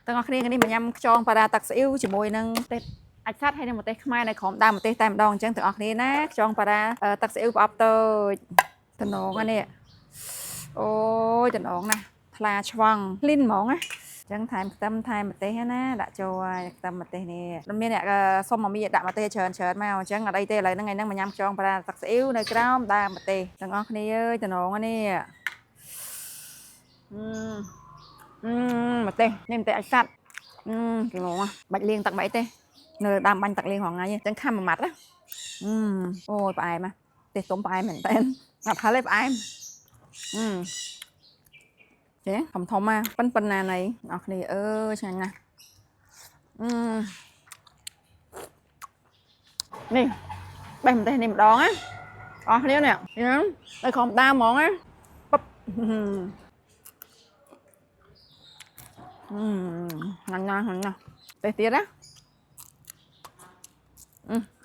ទាំងអស់គ្នានេះមកញ៉ាំខ្យងប៉ារ៉ាទឹកស៊ីអ៊ីវជាមួយនឹងទេអាចសាត់ហើយនឹងម្ទេសខ្មែរនៅក្រោមដើមម្ទេសតែម្ដងអញ្ចឹងទាំងអស់គ្នាណាខ្យងប៉ារ៉ាទឹកស៊ីអ៊ីវប្រអប់តូចតំណងនេះអូយតំណងណាថ្លាឆ្វង់លីនហ្មងណាចឹងថែមខ្ទឹមថែមម្ទេសណាដាក់ចូលហើយខ្ទឹមម្ទេសនេះមានអ្នកសុំមកមីដាក់ម្ទេសច្រើនមកអញ្ចឹងអត់អីទេឥឡូវហ្នឹងថ្ងៃហ្នឹងមកញ៉ាំខ្យងប៉ារ៉ាទឹកស៊ីអ៊ីវនៅក្រោមដើមម្ទេសទាំងអស់គ្នាអើយតំណងនេះម្ទេសនេះម្ទេសអាចសាត់គីឡូបាច់លាងទឹកមិនអីទេនៅដើមបាញ់ទឹកលាងរងថ្ងៃអញ្ចឹងខំមួយម៉ាត់ណាអូយផ្អែមណាទេសទុំផ្អែមមែនតើអត់ហឹលទេផ្អែមចេះធំមកប៉ុណ្ណាណៃអស់គ្នាអើយឆ្ងាញ់ណាស់នេះបេះម្ទេសនេះម្ដងណាអស់គ្នានេះនៅក្រោមដើមហ្មងណាប៉បញ៉ាំណាទេទៀតណា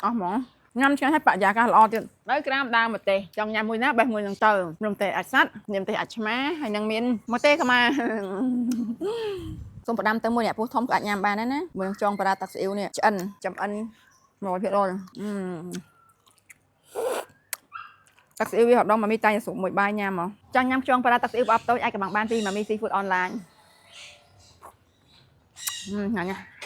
អស់ហ្មងញ៉ាំឆ្ងាញ់ហើយបរិយាកាសល្អទៀតនៅក្រោមដើមម្ទេសចង់ញ៉ាំមួយណាបេះមួយនឹងទៅខ្ញុំម្ទេសអាចសាត់ខ្ញុំម្ទេសអាចឆ្មាហើយនឹងមានម្ទេសខ្មែរសូមផ្ដាំទៅមួយអ្នកពោះធំក៏អាចញ៉ាំបានដែរណាមួយនឹងចងប៉ារ៉ាទឹកស៊ីអ៊ីវនេះឆ្អិនចំអិន 100%ទឹកស៊ីអ៊ីវវាហត់ដងម៉ាមីតែស្រុកមួយបាយញ៉ាំហ៎ចង់ញ៉ាំខ្យងប៉ារ៉ាទឹកស៊ីអ៊ីវអប់តូចអាចកំងបានពីម៉ាមី Seafood Online ញ៉ាំ